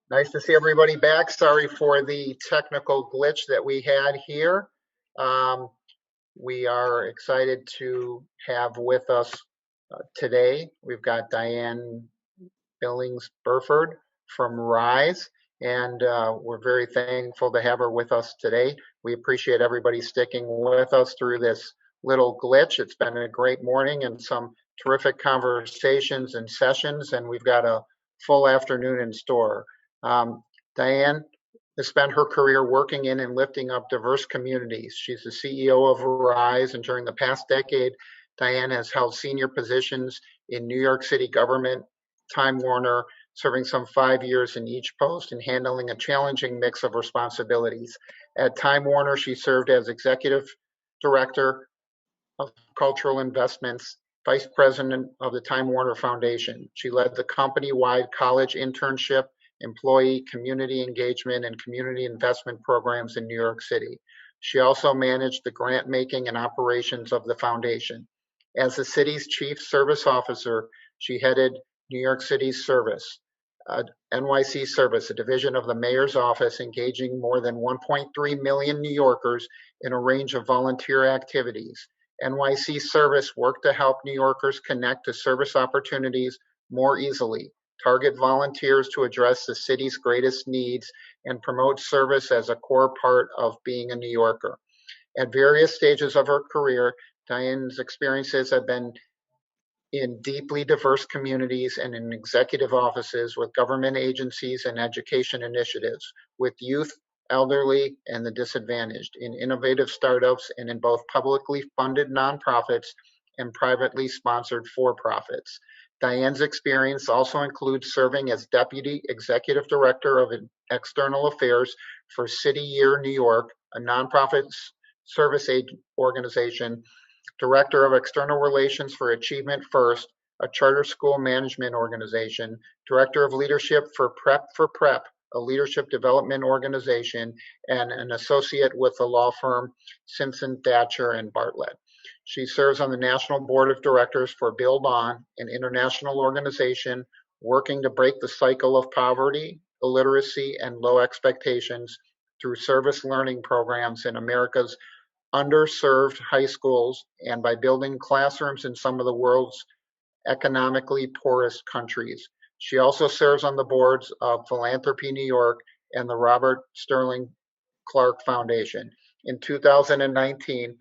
Nice to see everybody back. Sorry for the technical glitch that we had here. Um, we are excited to have with us today. We've got Diahann Billings-Buford from RISE, and we're very thankful to have her with us today. We appreciate everybody sticking with us through this little glitch. It's been a great morning and some terrific conversations and sessions, and we've got a full afternoon in store. Diahann has spent her career working in and lifting up diverse communities. She's the CEO of RISE, and during the past decade, Diahann has held senior positions in New York City government, Time Warner, serving some 5 years in each post and handling a challenging mix of responsibilities. At Time Warner, she served as executive director of cultural investments, vice president of the Time Warner Foundation. She led the company-wide college internship, employee community engagement, and community investment programs in New York City. She also managed the grant making and operations of the foundation. As the city's chief service officer, she headed New York City's service, NYC Service, a division of the mayor's office engaging more than 1.3 million New Yorkers in a range of volunteer activities. NYC Service worked to help New Yorkers connect to service opportunities more easily, target volunteers to address the city's greatest needs, and promote service as a core part of being a New Yorker. At various stages of her career, Diahann's experiences have been in deeply diverse communities and in executive offices with government agencies and education initiatives, with youth, elderly, and the disadvantaged, in innovative startups, and in both publicly funded nonprofits and privately sponsored for-profits. Diahann's experience also includes serving as Deputy Executive Director of External Affairs for City Year New York, a nonprofit service organization, Director of External Relations for Achievement First, a charter school management organization, Director of Leadership for Prep, a leadership development organization, and an associate with the law firm Simpson Thacher and Bartlett. She serves on the National Board of Directors for Build On, an international organization working to break the cycle of poverty, illiteracy, and low expectations through service learning programs in America's underserved high schools and by building classrooms in some of the world's economically poorest countries. She also serves on the boards of Philanthropy New York and the Robert Sterling Clark Foundation. In 2019,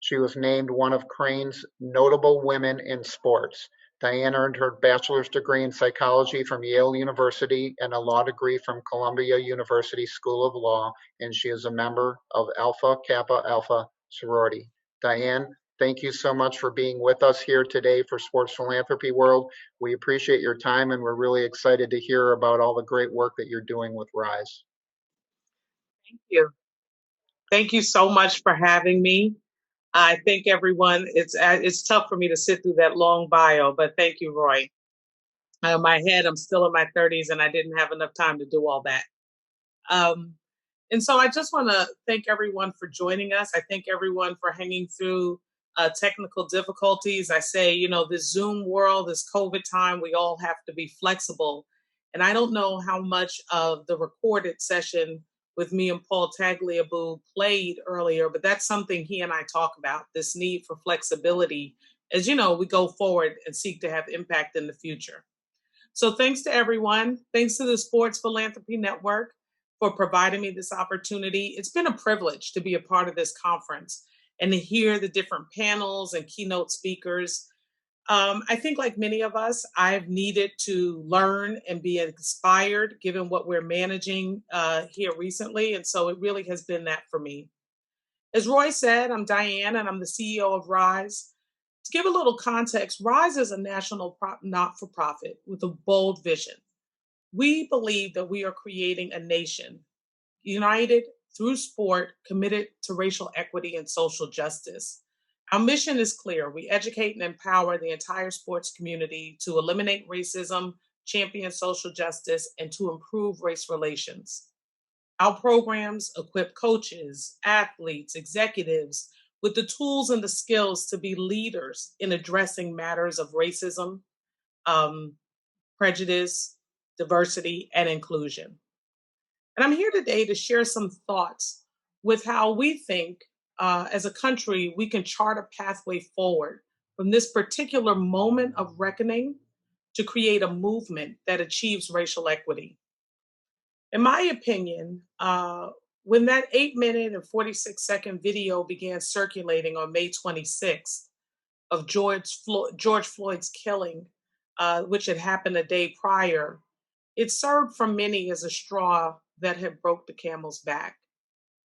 she was named one of Crane's notable women in sports. Diahann earned her bachelor's degree in psychology from Yale University and a law degree from Columbia University School of Law, and she is a member of Alpha Kappa Alpha sorority. Diahann, thank you so much for being with us here today for Sports Philanthropy World. We appreciate your time, and we're really excited to hear about all the great work that you're doing with RISE. Thank you. Thank you so much for having me. I think everyone, it's tough for me to sit through that long bio, but thank you, Roy. My head, I'm still in my 30s and I didn't have enough time to do all that. And so I just want to thank everyone for joining us. I thank everyone for hanging through technical difficulties. I say, this Zoom world, this COVID time, we all have to be flexible. And I don't know how much of the recorded session with me and Paul Tagliabue played earlier, but that's something he and I talk about, this need for flexibility as, we go forward and seek to have impact in the future. So thanks to everyone. Thanks to the Sports Philanthropy Network for providing me this opportunity. It's been a privilege to be a part of this conference and to hear the different panels and keynote speakers. I think like many of us, I've needed to learn and be inspired given what we're managing here recently. And so it really has been that for me. As Roy said, I'm Diahann and I'm the CEO of RISE. To give a little context, RISE is a national not-for-profit with a bold vision. We believe that we are creating a nation united through sport, committed to racial equity and social justice. Our mission is clear. We educate and empower the entire sports community to eliminate racism, champion social justice, and to improve race relations. Our programs equip coaches, athletes, executives with the tools and the skills to be leaders in addressing matters of racism, prejudice, diversity, and inclusion. And I'm here today to share some thoughts with how we think as a country we can chart a pathway forward from this particular moment of reckoning to create a movement that achieves racial equity. In my opinion, when that 8 minute and 46-second video began circulating on May 26th of George Floyd's killing, which had happened a day prior, it served for many as a straw that had broke the camel's back.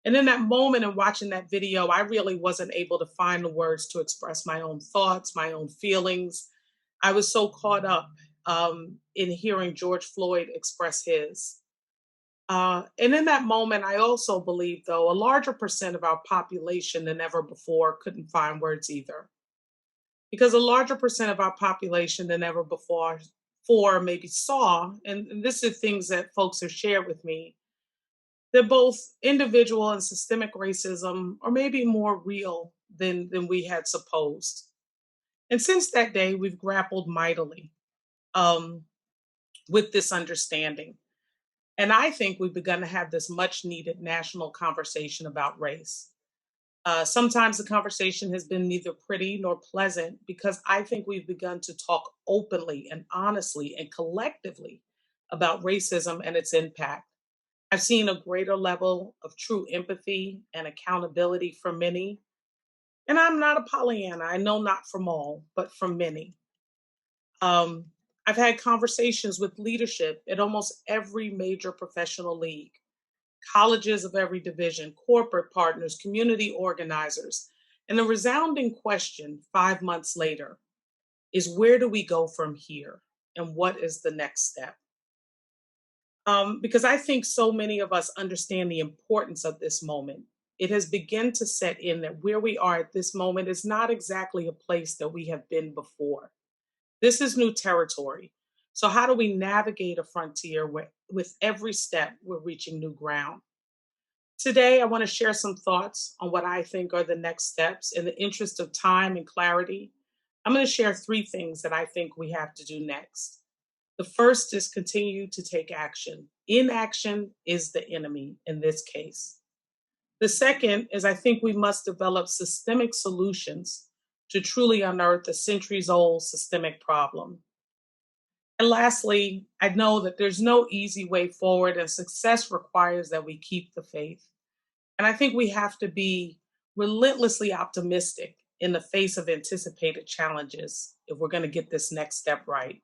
And in that moment and watching that video, I really wasn't able to find the words to express my own thoughts, my own feelings. I was so caught up in hearing George Floyd express his. And in that moment, I also believe, though, a larger percent of our population than ever before couldn't find words either. Because a larger percent of our population than ever before maybe saw, and this is things that folks have shared with me, that both individual and systemic racism are maybe more real than we had supposed. And since that day, we've grappled mightily um, with this understanding. And I think we've begun to have this much needed national conversation about race. Sometimes the conversation has been neither pretty nor pleasant because I think we've begun to talk openly and honestly and collectively about racism and its impact. I've seen a greater level of true empathy and accountability from many. And I'm not a Pollyanna. I know not from all, but from many. Um, I've had conversations with leadership at almost every major professional league, colleges of every division, corporate partners, community organizers. And the resounding question 5 months later is, where do we go from here? And what is the next step? Because I think so many of us understand the importance of this moment. It has begun to set in that where we are at this moment is not exactly a place that we have been before. This is new territory. So, how do we navigate a frontier where, with every step, we're reaching new ground? Today, I want to share some thoughts on what I think are the next steps. In the interest of time and clarity, I'm going to share 3 things that I think we have to do next. The first is continue to take action. Inaction is the enemy in this case. The second is I think we must develop systemic solutions to truly unearth a centuries old systemic problem. And lastly, I know that there's no easy way forward, and success requires that we keep the faith. And I think we have to be relentlessly optimistic in the face of anticipated challenges if we're going to get this next step right.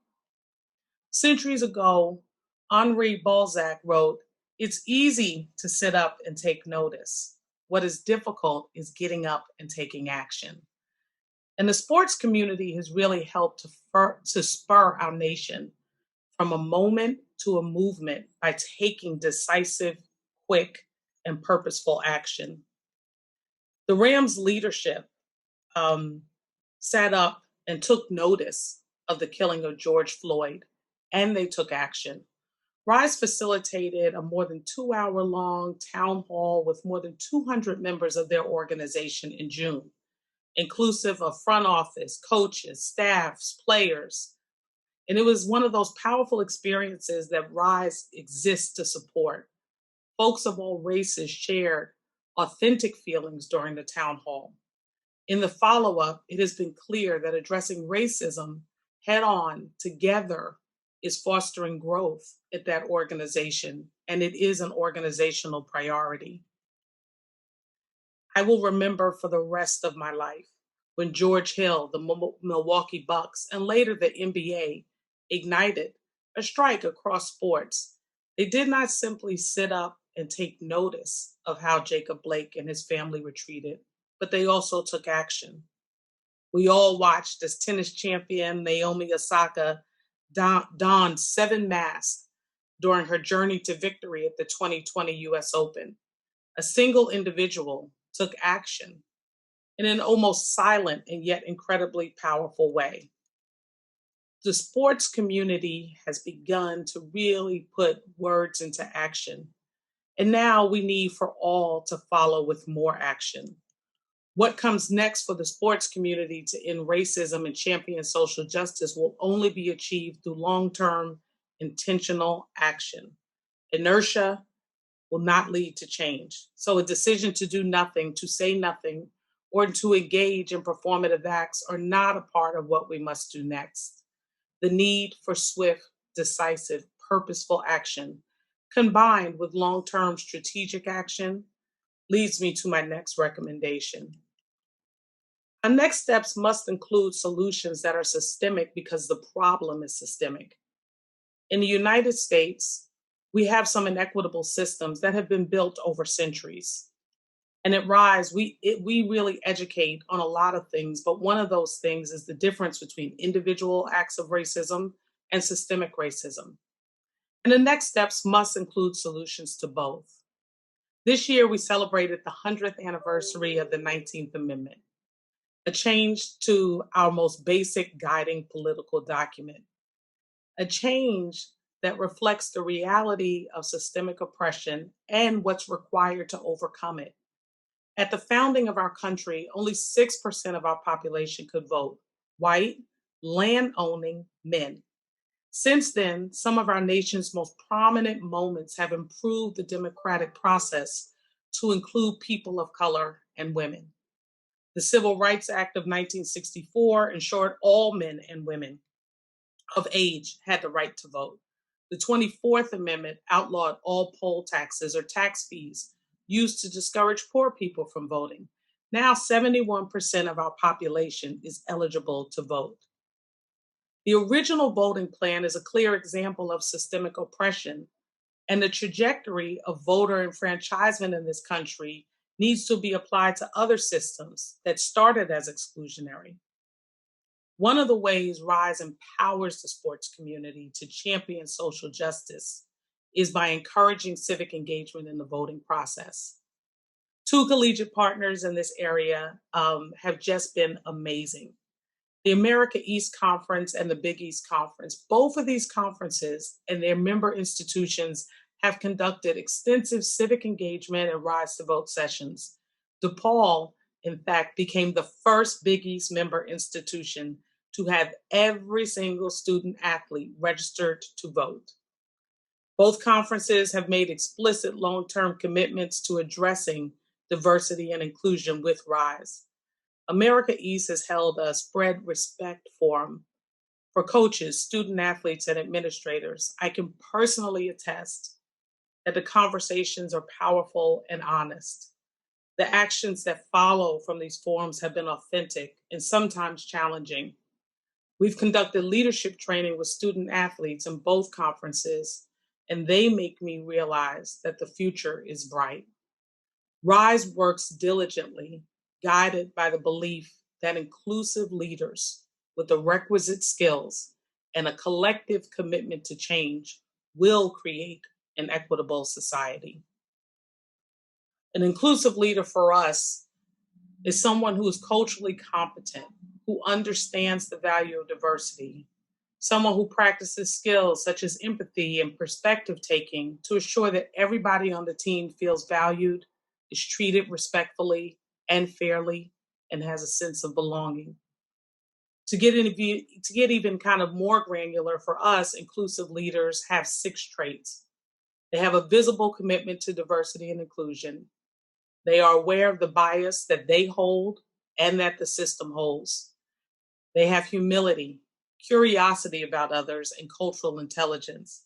Centuries ago, Henri Balzac wrote, "It's easy to sit up and take notice. What is difficult is getting up and taking action." And the sports community has really helped to spur our nation from a moment to a movement by taking decisive, quick, and purposeful action. The Rams leadership um, sat up and took notice of the killing of George Floyd, and they took action. Rise facilitated a more than 2 hour long town hall with more than 200 members of their organization in June, inclusive of front office, coaches, staffs, players. And it was one of those powerful experiences that Rise exists to support. Folks of all races shared authentic feelings during the town hall. In the follow up, it has been clear that addressing racism head on together is fostering growth at that organization, and it is an organizational priority. I will remember for the rest of my life when George Hill, the Milwaukee Bucks, and later the NBA ignited a strike across sports. They did not simply sit up and take notice of how Jacob Blake and his family were treated, but they also took action. We all watched as tennis champion Naomi Osaka donned 7 masks during her journey to victory at the 2020 US Open. A single individual took action in an almost silent and yet incredibly powerful way. The sports community has begun to really put words into action. And now we need for all to follow with more action. What comes next for the sports community to end racism and champion social justice will only be achieved through long-term intentional action. Inertia will not lead to change. So a decision to do nothing, to say nothing, or to engage in performative acts are not a part of what we must do next. The need for swift, decisive, purposeful action, combined with long-term strategic action, leads me to my next recommendation. Our next steps must include solutions that are systemic because the problem is systemic. In the United States, we have some inequitable systems that have been built over centuries. And at RISE, we really educate on a lot of things, but one of those things is the difference between individual acts of racism and systemic racism. And the next steps must include solutions to both. This year, we celebrated the 100th anniversary of the 19th Amendment, a change to our most basic guiding political document, a change that reflects the reality of systemic oppression and what's required to overcome it. At the founding of our country, only 6% of our population could vote, white, land-owning men. Since then, some of our nation's most prominent moments have improved the democratic process to include people of color and women. The Civil Rights Act of 1964 ensured all men and women of age had the right to vote. The 24th Amendment outlawed all poll taxes or tax fees used to discourage poor people from voting. Now 71% of our population is eligible to vote. The original voting plan is a clear example of systemic oppression, and the trajectory of voter enfranchisement in this country needs to be applied to other systems that started as exclusionary. One of the ways RISE empowers the sports community to champion social justice is by encouraging civic engagement in the voting process. Two collegiate partners in this area have just been amazing. The America East Conference and the Big East Conference, both of these conferences and their member institutions have conducted extensive civic engagement and Rise to Vote sessions. DePaul, in fact, became the first Big East member institution to have every single student athlete registered to vote. Both conferences have made explicit long-term commitments to addressing diversity and inclusion with RISE. America East has held a Spread Respect Forum for coaches, student athletes, and administrators. I can personally attest that the conversations are powerful and honest. The actions that follow from these forums have been authentic and sometimes challenging. We've conducted leadership training with student athletes in both conferences, and they make me realize that the future is bright. RISE works diligently, guided by the belief that inclusive leaders with the requisite skills and a collective commitment to change will create an equitable society. An inclusive leader for us is someone who is culturally competent, who understands the value of diversity, someone who practices skills such as empathy and perspective taking to assure that everybody on the team feels valued, is treated respectfully and fairly, and has a sense of belonging. To get even kind of more granular for us, inclusive leaders have 6 traits. They have a visible commitment to diversity and inclusion. They are aware of the bias that they hold and that the system holds. They have humility, curiosity about others, and cultural intelligence.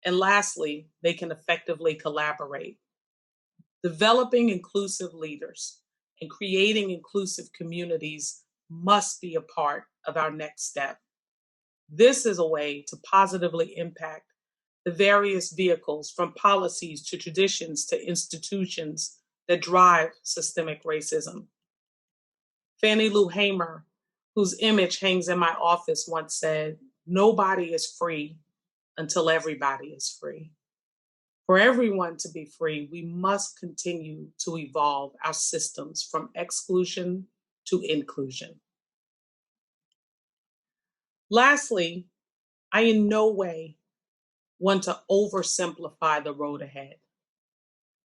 And lastly, they can effectively collaborate. Developing inclusive leaders and creating inclusive communities must be a part of our next step. This is a way to positively impact the various vehicles, from policies to traditions to institutions, that drive systemic racism. Fannie Lou Hamer, whose image hangs in my office, once said, "Nobody is free until everybody is free." For everyone to be free, we must continue to evolve our systems from exclusion to inclusion. Lastly, I in no way want to oversimplify the road ahead.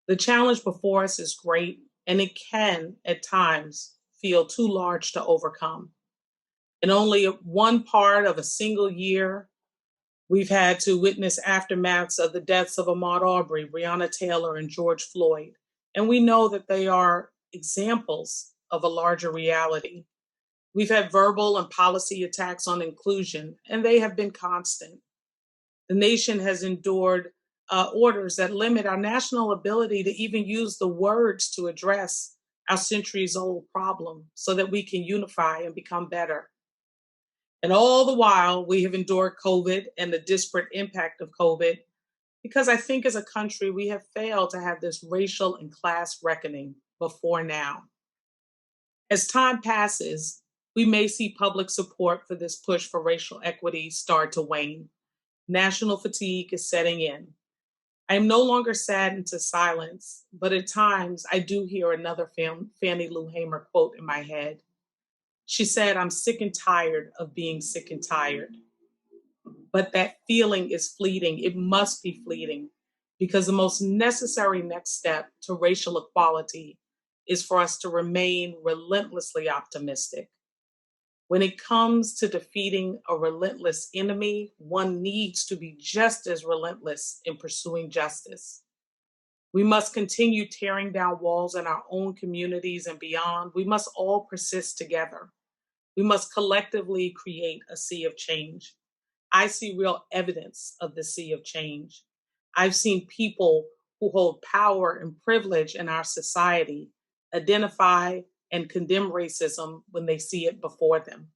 The challenge before us is great, and it can, at times, feel too large to overcome. In only one part of a single year, We've had to witness aftermaths of the deaths of Ahmaud Arbery, Breonna Taylor, and George Floyd. And we know that they are examples of a larger reality. We've had verbal and policy attacks on inclusion, and they have been constant. The nation has endured orders that limit our national ability to even use the words to address our centuries-old problem so that we can unify and become better. And all the while, we have endured COVID and the disparate impact of COVID, because I think as a country, we have failed to have this racial and class reckoning before now. As time passes, we may see public support for this push for racial equity start to wane. National fatigue is setting in. I am no longer saddened to silence, but at times I do hear another Fannie Lou Hamer quote in my head. She said, "I'm sick and tired of being sick and tired." But that feeling is fleeting. It must be fleeting, because the most necessary next step to racial equality is for us to remain relentlessly optimistic. When it comes to defeating a relentless enemy, one needs to be just as relentless in pursuing justice. We must continue tearing down walls in our own communities and beyond. We must all persist together. We must collectively create a sea of change. I see real evidence of the sea of change. I've seen people who hold power and privilege in our society identify and condemn racism when they see it before them.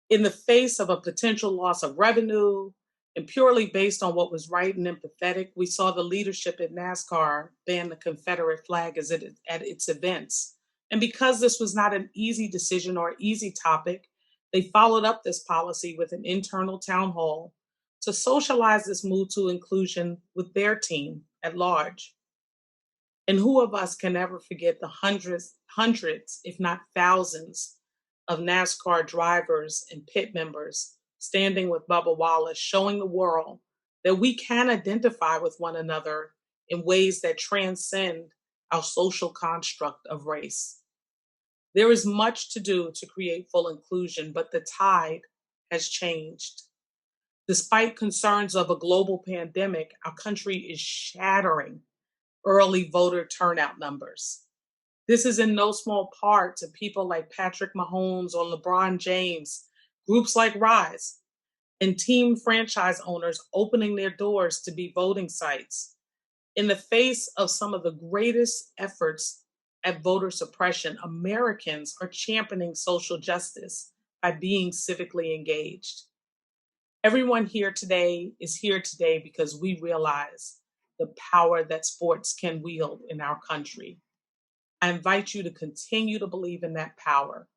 In the face of a potential loss of revenue, and purely based on what was right and empathetic, we saw the leadership at NASCAR ban the Confederate flag at its events. And because this was not an easy decision or easy topic, they followed up this policy with an internal town hall to socialize this move to inclusion with their team at large. And who of us can ever forget the hundreds, if not thousands, of NASCAR drivers and pit members standing with Bubba Wallace, showing the world that we can identify with one another in ways that transcend our social construct of race. There is much to do to create full inclusion, but the tide has changed. Despite concerns of a global pandemic, our country is shattering early voter turnout numbers. This is in no small part to people like Patrick Mahomes or LeBron James, groups like Rise, and team franchise owners opening their doors to be voting sites. In the face of some of the greatest efforts at voter suppression, Americans are championing social justice by being civically engaged. Everyone here today is here today because we realize the power that sports can wield in our country. I invite you to continue to believe in that power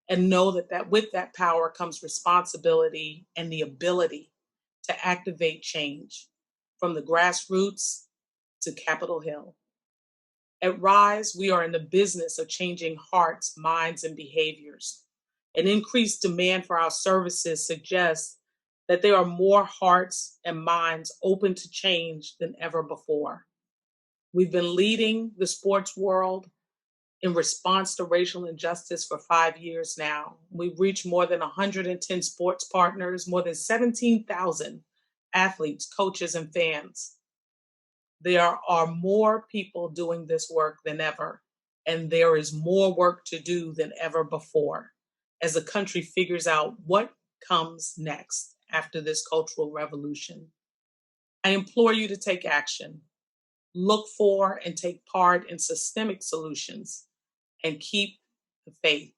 and know that with that power comes responsibility and the ability to activate change from the grassroots to Capitol Hill. At Rise, we are in the business of changing hearts, minds, and behaviors. An increased demand for our services suggests that there are more hearts and minds open to change than ever before. We've been leading the sports world in response to racial injustice for 5 years now. We've reached more than 110 sports partners, more than 17,000 athletes, coaches, and fans. There are more people doing this work than ever, and there is more work to do than ever before as the country figures out what comes next after this cultural revolution. I implore you to take action, look for and take part in systemic solutions, and keep the faith.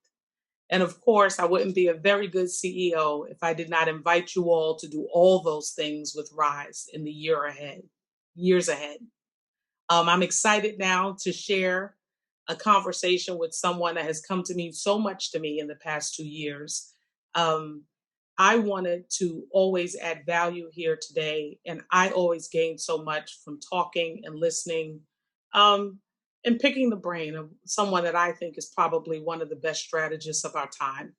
And of course, I wouldn't be a very good CEO if I did not invite you all to do all those things with Rise in the years ahead. I'm excited now to share a conversation with someone that has come to mean so much to me in the past 2 years. I wanted to always add value here today, and I always gain so much from talking and listening and picking the brain of someone that I think is probably one of the best strategists of our time.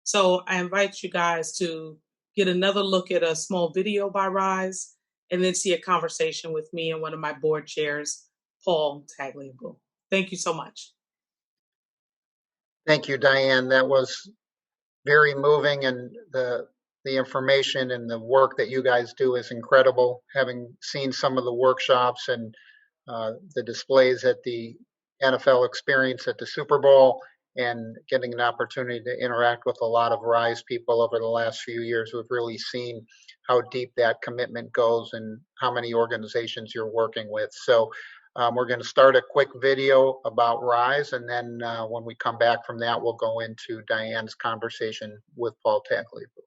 So I invite you guys to get another look at a small video by Rise and then see a conversation with me and one of my board chairs, Paul Tagliabue. Thank you so much. Thank you, Diane. That was very moving, and the information and the work that you guys do is incredible. Having seen some of the workshops and the displays at the NFL experience at the Super Bowl, and getting an opportunity to interact with a lot of RISE people over the last few years, we've really seen how deep that commitment goes and how many organizations you're working with. So we're going to start a quick video about RISE, and then when we come back from that, we'll go into Diahn's conversation with Paul Tagliabue.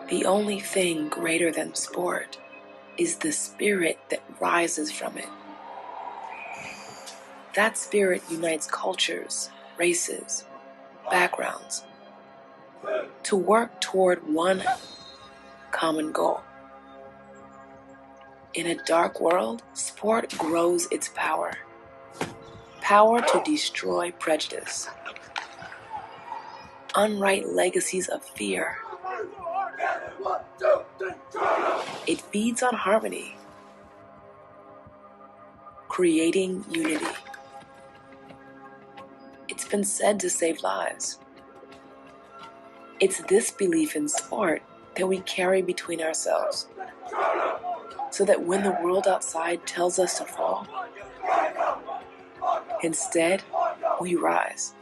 The only thing greater than sport is the spirit that rises from it. That spirit unites cultures, races, backgrounds, to work toward one common goal. In a dark world, sport grows its power. Power to destroy prejudice, unwrite legacies of fear. It feeds on harmony, creating unity. It's been said to save lives. It's this belief in sport that we carry between ourselves, so that when the world outside tells us to fall, instead, we rise.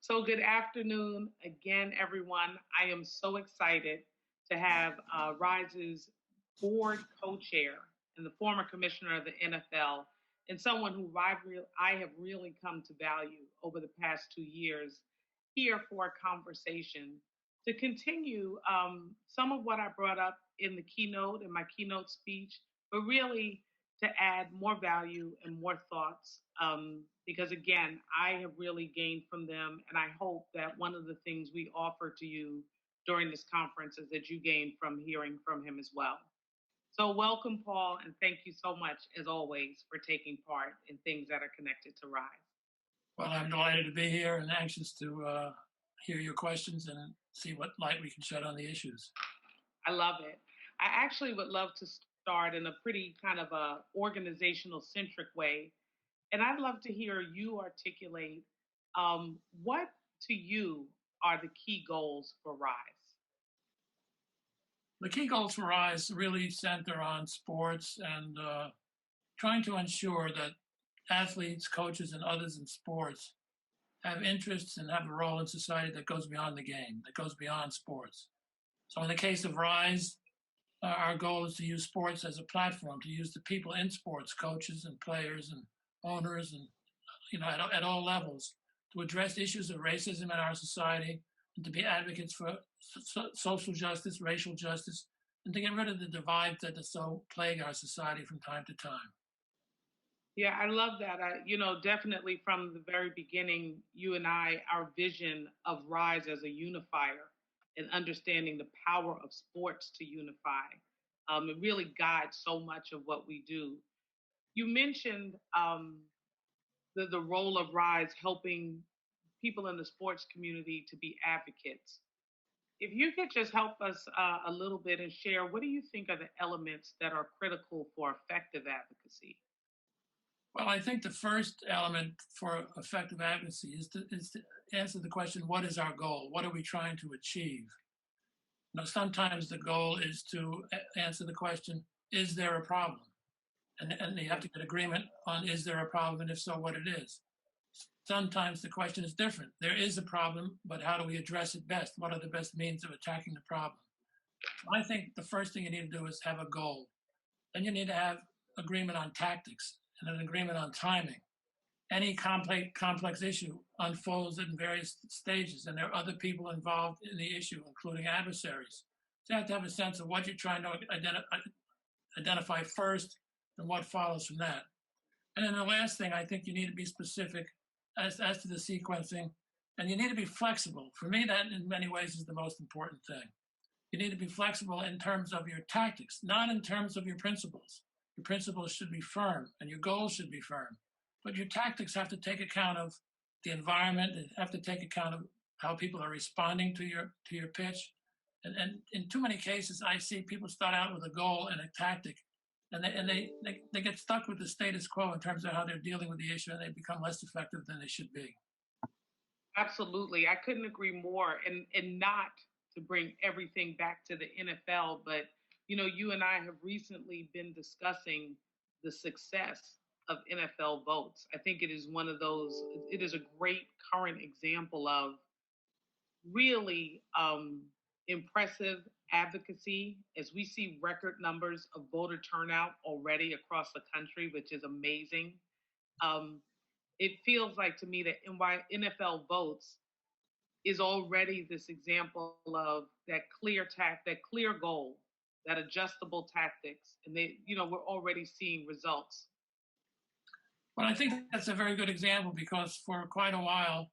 So good afternoon again, everyone. I am so excited to have RISE's board co-chair and the former commissioner of the NFL, and someone who I have really come to value over the past 2 years, here for a conversation to continue some of what I brought up in the keynote, in my keynote speech, but really to add more value and more thoughts. Because again, I have really gained from them, and I hope that one of the things we offer to you during this conference is that you gain from hearing from him as well. So welcome, Paul, and thank you so much, as always, for taking part in things that are connected to RISE. Well, I'm delighted to be here and anxious to hear your questions and see what light we can shed on the issues. I love it. I actually would love to start in a pretty kind of a organizational centric way. And I'd love to hear you articulate what to you are the key goals for RISE? The key goals for RISE really center on sports and trying to ensure that athletes, coaches, and others in sports have interests and have a role in society that goes beyond the game, that goes beyond sports. So in the case of RISE, our goal is to use sports as a platform, to use the people in sports, coaches and players and owners and at all levels, to address issues of racism in our society and to be advocates for social justice, racial justice, and to get rid of the divides that so plague our society from time to time. Yeah, I love that. Definitely from the very beginning, you and I, our vision of RISE as a unifier and understanding the power of sports to unify, it really guides so much of what we do. You mentioned the role of RISE helping people in the sports community to be advocates. If you could just help us a little bit and share, what do you think are the elements that are critical for effective advocacy? Well, I think the first element for effective advocacy is to answer the question, what is our goal? What are we trying to achieve? Sometimes the goal is to answer the question, is there a problem? And you have to get agreement on, is there a problem? And if so, what it is. Sometimes the question is different. There is a problem, but how do we address it best? What are the best means of attacking the problem? I think the first thing you need to do is have a goal. Then you need to have agreement on tactics and an agreement on timing. Any complex issue unfolds in various stages, and there are other people involved in the issue, including adversaries. So you have to have a sense of what you're trying to identify first and what follows from that. And then the last thing, I think you need to be specific as to the sequencing And you need to be flexible. For me, that in many ways is the most important thing. You need to be flexible in terms of your tactics, not in terms of your principles. Your principles should be firm and your goals should be firm. But your tactics have to take account of the environment and have to take account of how people are responding to your pitch. And in too many cases, I see people start out with a goal and a tactic, and they get stuck with the status quo in terms of how they're dealing with the issue, and they become less effective than they should be. Absolutely. I couldn't agree more. And not to bring everything back to the NFL, but you and I have recently been discussing the success of NFL votes. I think it is one of those, it is a great current example of really impressive advocacy as we see record numbers of voter turnout already across the country, which is amazing. Um, it feels like to me that NFL votes is already this example of that clear goal, that adjustable tactics, and we're already seeing results. Well, I think that's a very good example because for quite a while,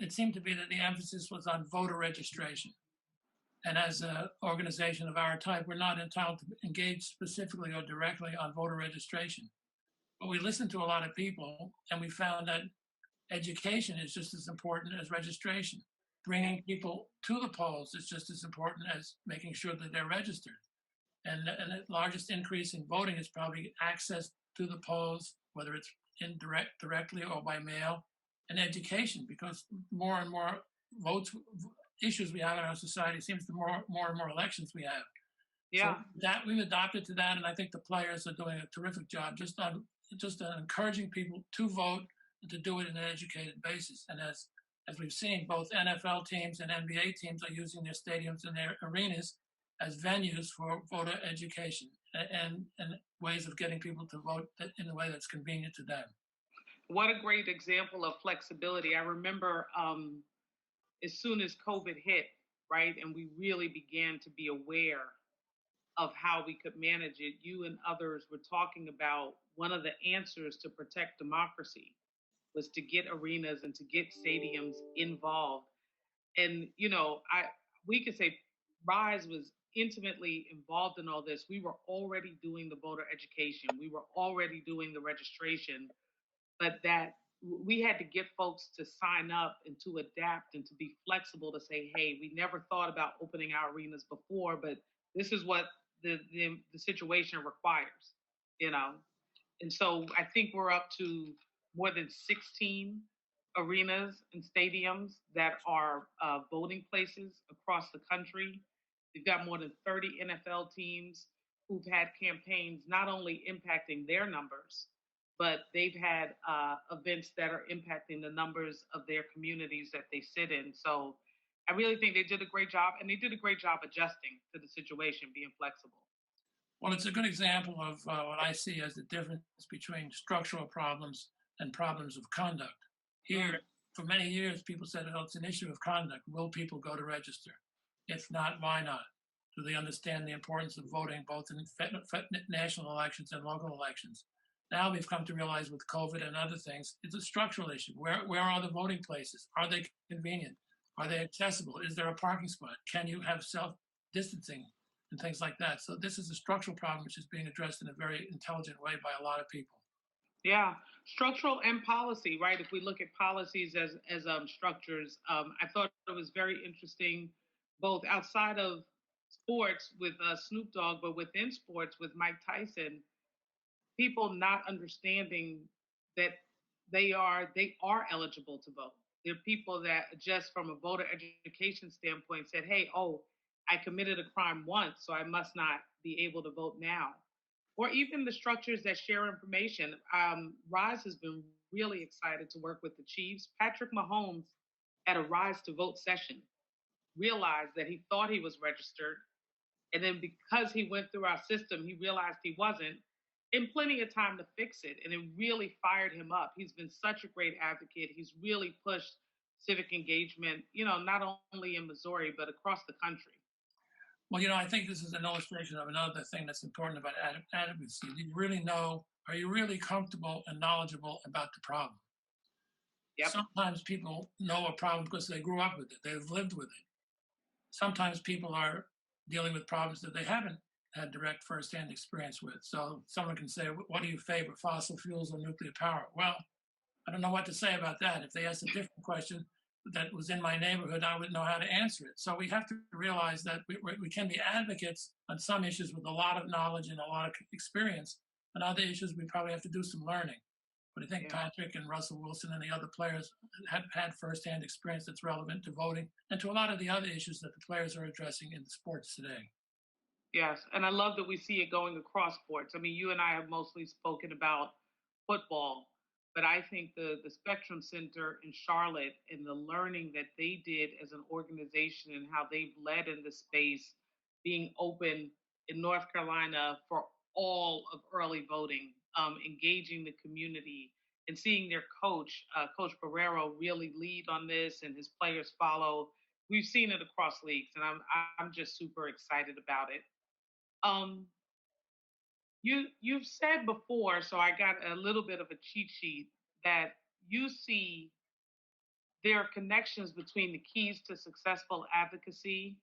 it seemed to be that the emphasis was on voter registration. And as an organization of our type, we're not entitled to engage specifically or directly on voter registration. But we listened to a lot of people, and we found that education is just as important as registration. Bringing people to the polls is just as important as making sure that they're registered. And the largest increase in voting is probably access to the polls, whether it's directly or by mail, and education, because more and more issues we have in our society seems the more and more elections we have. Yeah. So that we've adopted to that, and I think the players are doing a terrific job just on encouraging people to vote and to do it in an educated basis. And as we've seen, both NFL teams and NBA teams are using their stadiums and their arenas as venues for voter education and ways of getting people to vote in a way that's convenient to them. What a great example of flexibility. I remember as soon as COVID hit, right, and we really began to be aware of how we could manage it, you and others were talking about one of the answers to protect democracy was to get arenas and to get stadiums involved. And we could say Rise was intimately involved in all this. We were already doing the voter education. We were already doing the registration, but that we had to get folks to sign up and to adapt and to be flexible to say, hey, we never thought about opening our arenas before, but this is what the situation requires, And so I think we're up to more than 16 arenas and stadiums that are voting places across the country. We've got more than 30 NFL teams who've had campaigns not only impacting their numbers, but they've had events that are impacting the numbers of their communities that they sit in. So I really think they did a great job, and they did a great job adjusting to the situation, being flexible. Well, it's a good example of what I see as the difference between structural problems and problems of conduct. Here, for many years, people said, oh, it's an issue of conduct. Will people go to register? If not, why not? Do they understand the importance of voting both in national elections and local elections? Now we've come to realize with COVID and other things, it's a structural issue. Where are the voting places? Are they convenient? Are they accessible? Is there a parking spot? Can you have self-distancing and things like that? So this is a structural problem which is being addressed in a very intelligent way by a lot of people. Yeah, structural and policy, right? If we look at policies as structures, I thought it was very interesting, both outside of sports with Snoop Dogg, but within sports with Mike Tyson, people not understanding that they are eligible to vote. There are people that just from a voter education standpoint said, hey, I committed a crime once, so I must not be able to vote now. Or even the structures that share information. Rise has been really excited to work with the Chiefs. Patrick Mahomes at a Rise to Vote session realized that he thought he was registered. And then because he went through our system, he realized he wasn't, in plenty of time to fix it. And it really fired him up. He's been such a great advocate. He's really pushed civic engagement, not only in Missouri, but across the country. Well, I think this is an illustration of another thing that's important about advocacy. Do you really know, are you really comfortable and knowledgeable about the problem? Yep. Sometimes people know a problem because they grew up with it. They've lived with it. Sometimes people are dealing with problems that they haven't had direct firsthand experience with. So someone can say, what do you favor, fossil fuels or nuclear power? Well, I don't know what to say about that. If they asked a different question that was in my neighborhood, I would know how to answer it. So we have to realize that we can be advocates on some issues with a lot of knowledge and a lot of experience. On other issues, we probably have to do some learning. But I think Patrick and Russell Wilson and the other players have had firsthand experience that's relevant to voting and to a lot of the other issues that the players are addressing in the sports today. Yes, and I love that we see it going across sports. I mean, you and I have mostly spoken about football, but I think the Spectrum Center in Charlotte and the learning that they did as an organization and how they've led in the space, being open in North Carolina for all of early voting, engaging the community, and seeing their coach, Coach Barrero, really lead on this and his players follow. We've seen it across leagues, and I'm just super excited about it. Um, you've said before, so I got a little bit of a cheat sheet that you see there are connections between the keys to successful advocacy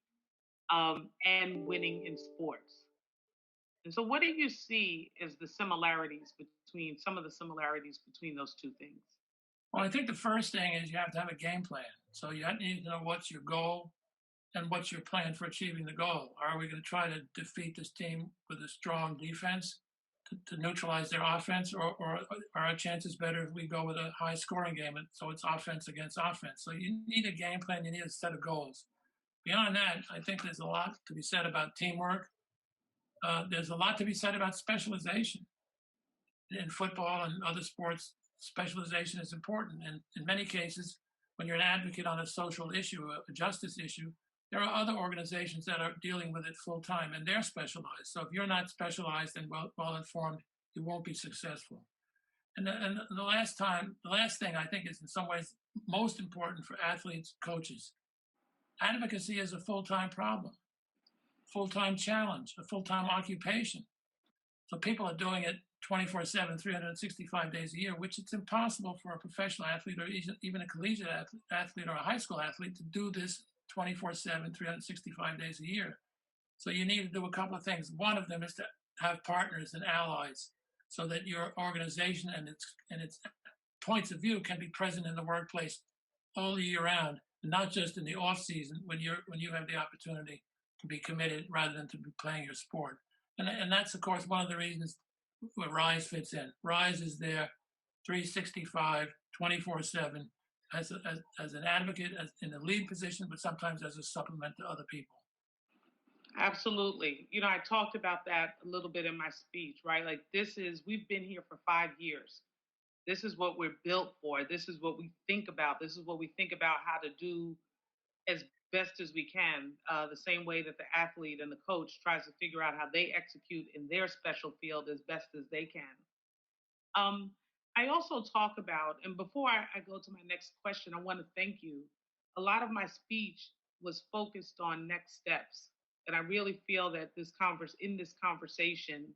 and winning in sports. And so, what do you see as the similarities between some of the similarities between those two things? Well, I think the first thing is you have to have a game plan. So you need to know what's your goal and what's your plan for achieving the goal. Are we going to try to defeat this team with a strong defense to neutralize their offense, or are our chances better if we go with a high scoring game? So it's offense against offense. So you need a game plan. You need a set of goals. Beyond that, I think there's a lot to be said about teamwork. There's a lot to be said about specialization. In football and other sports, specialization is important. And in many cases, when you're an advocate on a social issue, a justice issue, there are other organizations that are dealing with it full time and they're specialized. So if you're not specialized and well informed, you won't be successful. And the last thing I think is in some ways most important for athletes, coaches. Advocacy is a full-time problem, full-time challenge, a full-time occupation. So people are doing it 24/7, 365 days a year, which it's impossible for a professional athlete or even a collegiate athlete or a high school athlete to do this 24/7, 365 days a year. So you need to do a couple of things. One of them is to have partners and allies so that your organization and its points of view can be present in the workplace all year round, and not just in the off season when you have the opportunity to be committed rather than to be playing your sport. And that's, of course, one of the reasons where RISE fits in. RISE is there 365, 24/7 as an advocate, as in a lead position, but sometimes as a supplement to other people. Absolutely. You know, I talked about that a little bit in my speech, right? Like, we've been here for 5 years. This is what we're built for. This is what we think about. This is what we think about how to do as best as we can, the same way that the athlete and the coach tries to figure out how they execute in their special field as best as they can. Um, I also talk about, and before I go to my next question, I want to thank you. A lot of my speech was focused on next steps, and I really feel that in this conversation,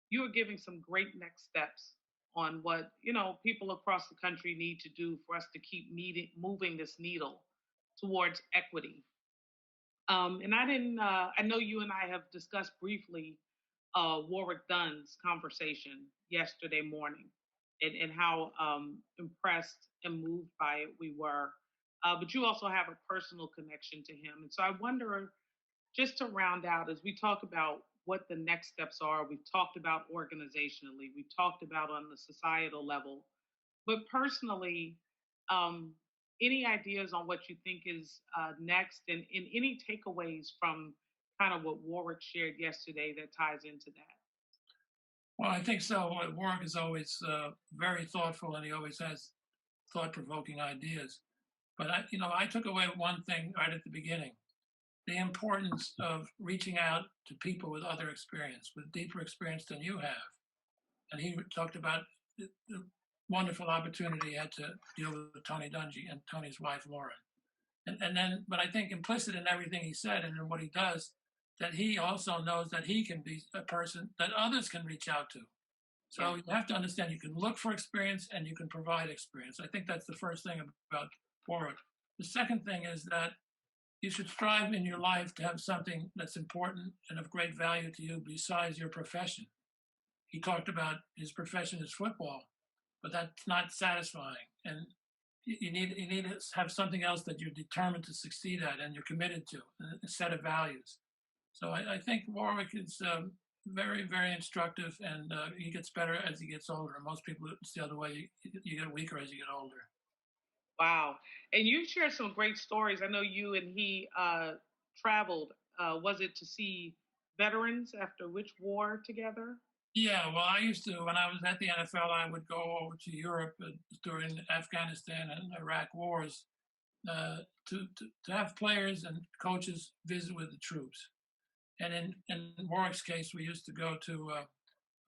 you are giving some great next steps on what people across the country need to do for us to keep moving this needle towards equity. And I didn't. I know you and I have discussed briefly Warwick Dunn's conversation yesterday morning, and how impressed and moved by it we were. But you also have a personal connection to him, and so I wonder, just to round out, as we talk about what the next steps are, we've talked about organizationally, we've talked about on the societal level, but personally, um, any ideas on what you think is next, and any takeaways from kind of what Warwick shared yesterday that ties into that? Well, I think so. Warwick is always very thoughtful, and he always has thought-provoking ideas. But I took away one thing right at the beginning: the importance of reaching out to people with other experience, with deeper experience than you have. And he talked about the wonderful opportunity he had to deal with Tony Dungy and Tony's wife, Lauren. But I think implicit in everything he said and in what he does, that he also knows that he can be a person that others can reach out to. So you have to understand you can look for experience and you can provide experience. I think that's the first thing about Warwick. The second thing is that you should strive in your life to have something that's important and of great value to you besides your profession. He talked about his profession is football, but that's not satisfying. And you need to have something else that you're determined to succeed at and you're committed to, a set of values. So I think Warwick is very, very instructive, and he gets better as he gets older. Most people, it's the other way. You get weaker as you get older. Wow. And you shared some great stories. I know you and he traveled. Was it to see veterans after which war together? Yeah, well, I used to, when I was at the NFL, I would go over to Europe during Afghanistan and Iraq wars to have players and coaches visit with the troops. And in Warwick's case, we used to go to a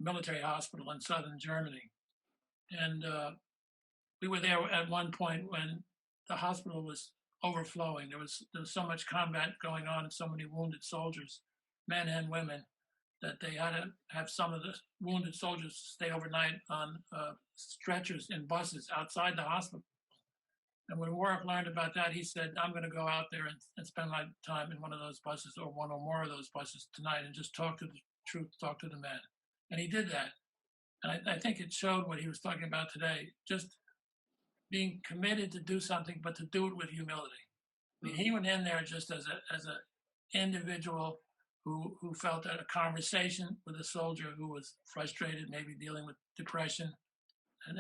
military hospital in southern Germany. And we were there at one point when the hospital was overflowing. There was so much combat going on, so many wounded soldiers, men and women, that they had to have some of the wounded soldiers stay overnight on stretchers in buses outside the hospital. And when Warwick learned about that, he said, I'm going to go out there and spend my time in one of those buses or one or more of those buses tonight and just talk to the troops, talk to the men. And he did that. And I think it showed what he was talking about today, just being committed to do something, but to do it with humility. I mean, he went in there just as a individual who felt that a conversation with a soldier who was frustrated, maybe dealing with depression and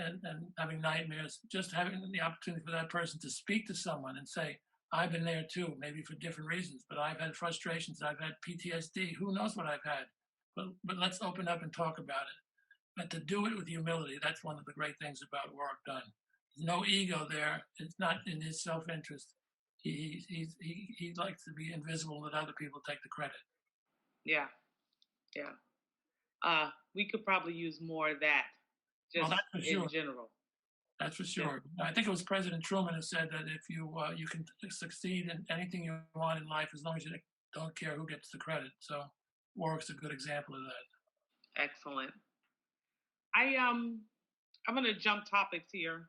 having nightmares, just having the opportunity for that person to speak to someone and say, I've been there too, maybe for different reasons, but I've had frustrations, I've had PTSD, who knows what I've had, but let's open up and talk about it. And to do it with humility, that's one of the great things about work done. There's no ego there. It's not in his self-interest. He likes to be invisible and let other people take the credit. Yeah, yeah. We could probably use more of that, just that's for sure. in general. That's for sure. Yeah. I think it was President Truman who said that if you can succeed in anything you want in life as long as you don't care who gets the credit. So Warwick's a good example of that. Excellent. I'm going to jump topics here.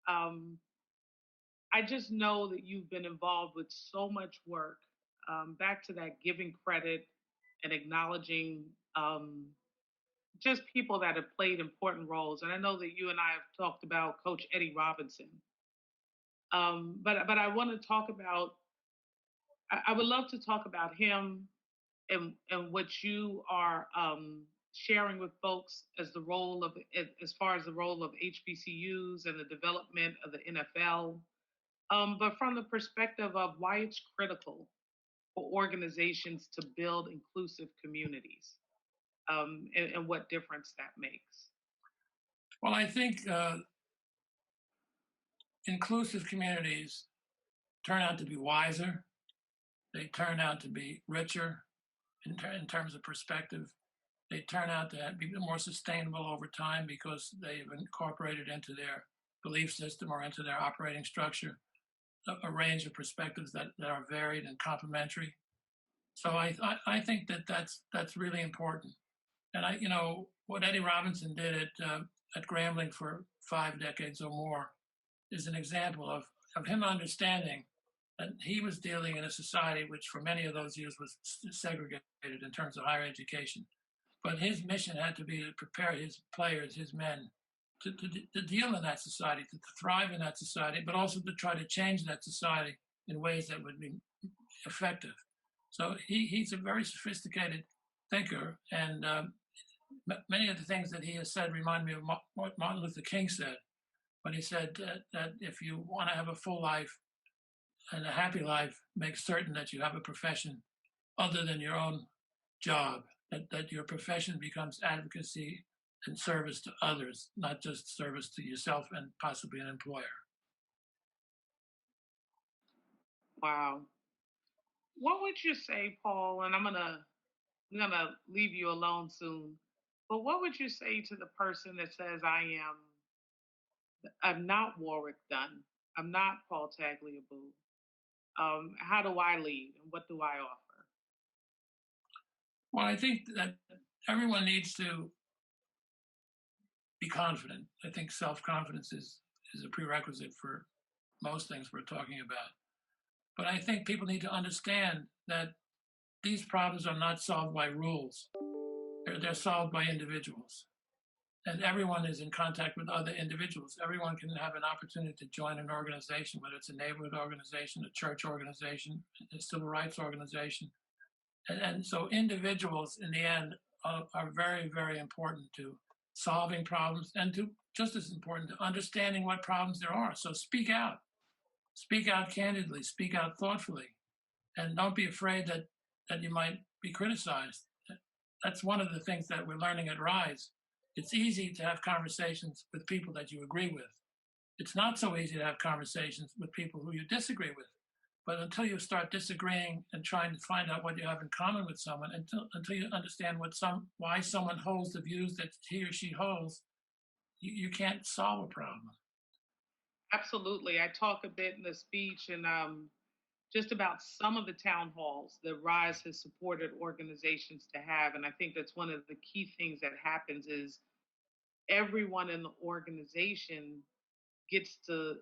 I just know that you've been involved with so much work. Back to that giving credit and acknowledging just people that have played important roles. And I know that you and I have talked about Coach Eddie Robinson. But I want to talk about. I would love to talk about him and what you are sharing with folks as the role of, as far as the role of HBCUs and the development of the NFL. But from the perspective of why it's critical for organizations to build inclusive communities, and what difference that makes. Well, I think inclusive communities turn out to be wiser. They turn out to be richer in terms of perspective. They turn out to be more sustainable over time because they've incorporated into their belief system or into their operating structure a range of perspectives that are varied and complementary. So I think that's really important. And what Eddie Robinson did at Grambling for 5 decades or more is an example of him understanding that he was dealing in a society which for many of those years was segregated in terms of higher education. But his mission had to be to prepare his players, his men, to deal in that society, to thrive in that society, but also to try to change that society in ways that would be effective. So he's a very sophisticated thinker, and many of the things that he has said remind me of what Martin Luther King said when he said that if you want to have a full life and a happy life, make certain that you have a profession other than your own job, that your profession becomes advocacy and service to others, not just service to yourself and possibly an employer. Wow. What would you say, Paul? And I'm gonna leave you alone soon. But what would you say to the person that says, I'm not Warwick Dunn, I'm not Paul Tagliabue. How do I lead and what do I offer? Well, I think that everyone needs to be confident. I think self-confidence is a prerequisite for most things we're talking about. But I think people need to understand that these problems are not solved by rules. They're solved by individuals. And everyone is in contact with other individuals. Everyone can have an opportunity to join an organization, whether it's a neighborhood organization, a church organization, a civil rights organization. And so individuals, in the end, are very, very important to solving problems and to, just as important, to understanding what problems there are. So speak out candidly, speak out thoughtfully, and don't be afraid that you might be criticized. That's one of the things that we're learning at RISE. It's easy to have conversations with people that you agree with. It's not so easy to have conversations with people who you disagree with. But until you start disagreeing and trying to find out what you have in common with someone, until you understand why someone holds the views that he or she holds, you can't solve a problem. Absolutely. I talk a bit in the speech and just about some of the town halls that RISE has supported organizations to have. And I think that's one of the key things that happens is everyone in the organization gets to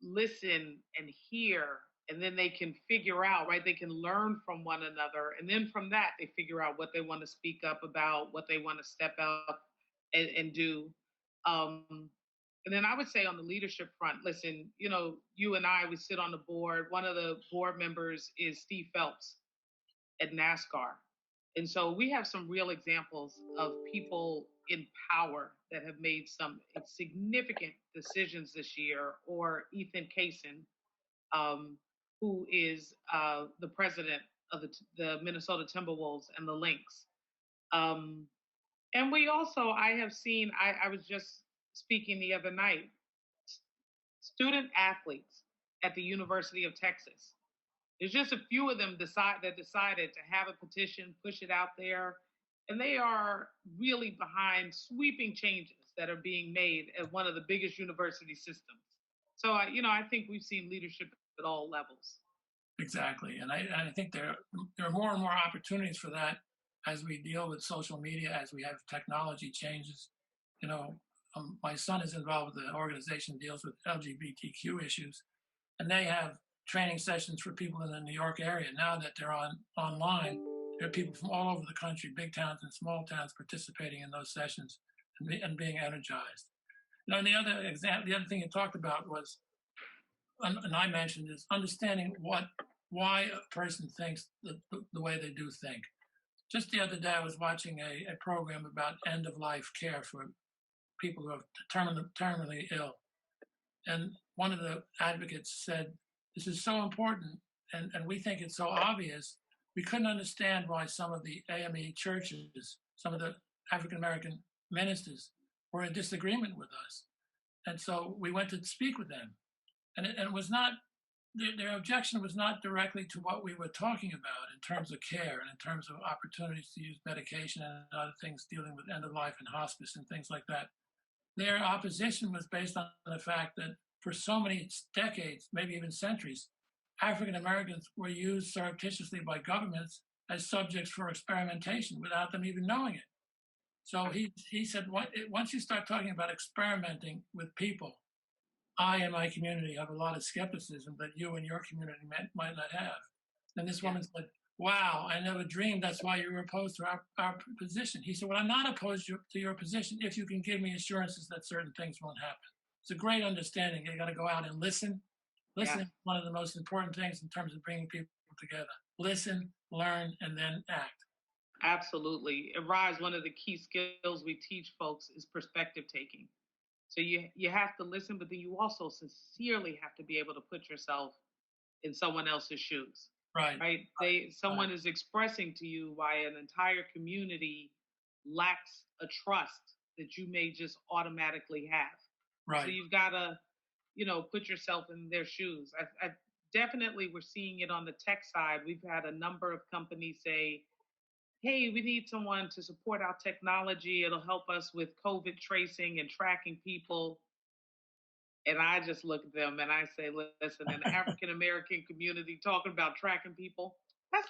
listen and hear, and then they can figure out, right? They can learn from one another. And then from that, they figure out what they want to speak up about, what they want to step up and do. Um, and then I would say on the leadership front, listen, you and I, we sit on the board. One of the board members is Steve Phelps at NASCAR. And so we have some real examples of people in power that have made some significant decisions this year, or Ethan Kaysen, who is the president of the Minnesota Timberwolves and the Lynx. And we also, I have seen, I was just speaking the other night, student athletes at the University of Texas. There's just a few of them decided to have a petition, push it out there, and they are really behind sweeping changes that are being made at one of the biggest university systems. So, I think we've seen leadership at all levels. Exactly, and I think there are more and more opportunities for that as we deal with social media, as we have technology changes. My son is involved with an organization that deals with LGBTQ issues, and they have training sessions for people in the New York area. Now that they're online, there are people from all over the country, big towns and small towns, participating in those sessions and being energized. And the other thing you talked about was, and I mentioned, is understanding why a person thinks the way they do think. Just the other day, I was watching a program about end-of-life care for people who are terminally ill. And one of the advocates said, this is so important, and we think it's so obvious. We couldn't understand why some of the AME churches, some of the African-American ministers were in disagreement with us. And so we went to speak with them. And it was not, their objection was not directly to what we were talking about in terms of care and in terms of opportunities to use medication and other things dealing with end of life and hospice and things like that. Their opposition was based on the fact that for so many decades, maybe even centuries, African Americans were used surreptitiously by governments as subjects for experimentation without them even knowing it. So he said, once you start talking about experimenting with people, I and my community have a lot of skepticism that you and your community might not have. And this woman said, wow, I never dreamed that's why you were opposed to our position. He said, well, I'm not opposed to your position if you can give me assurances that certain things won't happen. It's a great understanding. You got to go out and listen. Listening is one of the most important things in terms of bringing people together. Listen, learn, and then act. Absolutely. At RISE, one of the key skills we teach folks is perspective taking. So you have to listen, but then you also sincerely have to be able to put yourself in someone else's shoes. Right. Someone is expressing to you why an entire community lacks a trust that you may just automatically have. Right. So you've got to, put yourself in their shoes. I definitely, we're seeing it on the tech side. We've had a number of companies say, hey, we need someone to support our technology. It'll help us with COVID tracing and tracking people. And I just look at them and I say, listen, an African-American community talking about tracking people, that's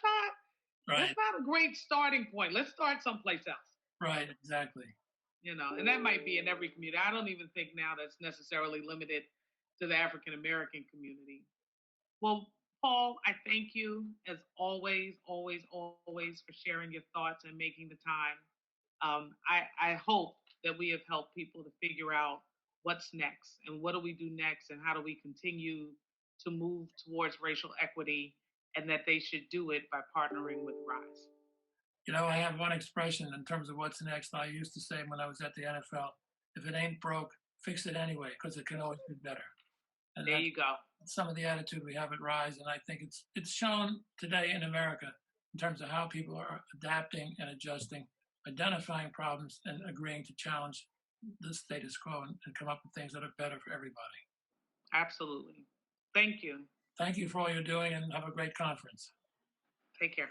not a great starting point. Let's start someplace else. Right, exactly. You know, and that might be in every community. I don't even think now that's necessarily limited to the African American community. Well, Paul, I thank you as always, always, always for sharing your thoughts and making the time. I hope that we have helped people to figure out what's next and what do we do next and how do we continue to move towards racial equity, and that they should do it by partnering with RISE. You know, I have one expression in terms of what's next. I used to say when I was at the NFL, if it ain't broke, fix it anyway, because it can always be better. And there you go. Some of the attitude we have at RISE, and I think it's shown today in America in terms of how people are adapting and adjusting, identifying problems, and agreeing to challenge the status quo and come up with things that are better for everybody. Absolutely. Thank you. Thank you for all you're doing, and have a great conference. Take care.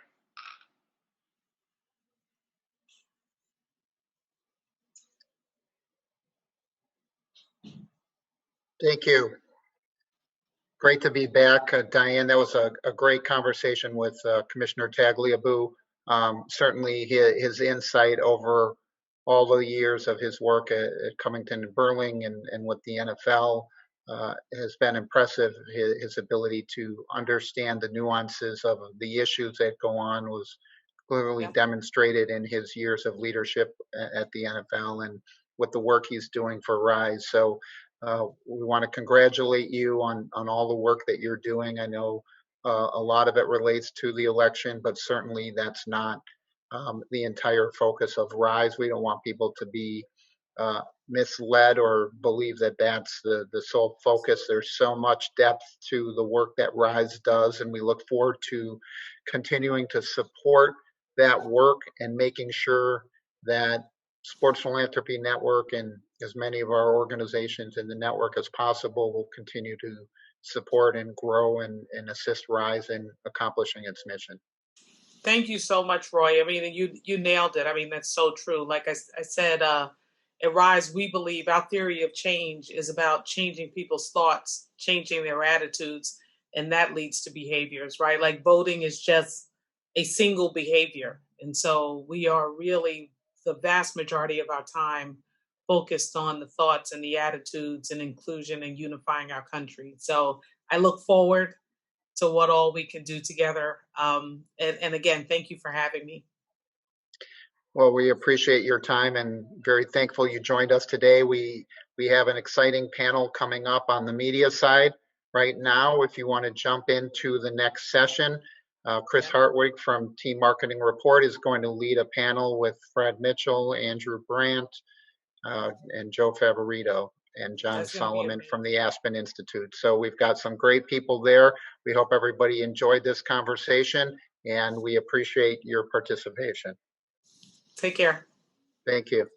Thank you. Great to be back, Diane. That was a great conversation with Commissioner Tagliabue. Certainly his insight over all the years of his work at Covington and Burling and with the NFL has been impressive. His ability to understand the nuances of the issues that go on was clearly demonstrated in his years of leadership at the NFL and with the work he's doing for RISE. So we want to congratulate you on all the work that you're doing. I know a lot of it relates to the election, but certainly that's not the entire focus of RISE. We don't want people to be misled or believe that that's the sole focus. There's so much depth to the work that RISE does, and we look forward to continuing to support that work and making sure that Sports Philanthropy Network and as many of our organizations in the network as possible will continue to support and grow and assist RISE in accomplishing its mission. Thank you so much, Roy. I mean, you nailed it. I mean, that's so true. Like I said, at RISE, we believe our theory of change is about changing people's thoughts, changing their attitudes, and that leads to behaviors, right? Like voting is just a single behavior. And so we are really, the vast majority of our time, focused on the thoughts and the attitudes and inclusion and unifying our country. So I look forward to what all we can do together. And again, thank you for having me. Well, we appreciate your time and very thankful you joined us today. We have an exciting panel coming up on the media side right now. If you want to jump into the next session, Chris Hartwig from Team Marketing Report is going to lead a panel with Fred Mitchell, Andrew Brandt, and Joe Favorito and John Solomon from the Aspen Institute. So we've got some great people there. We hope everybody enjoyed this conversation and we appreciate your participation. Take care. Thank you.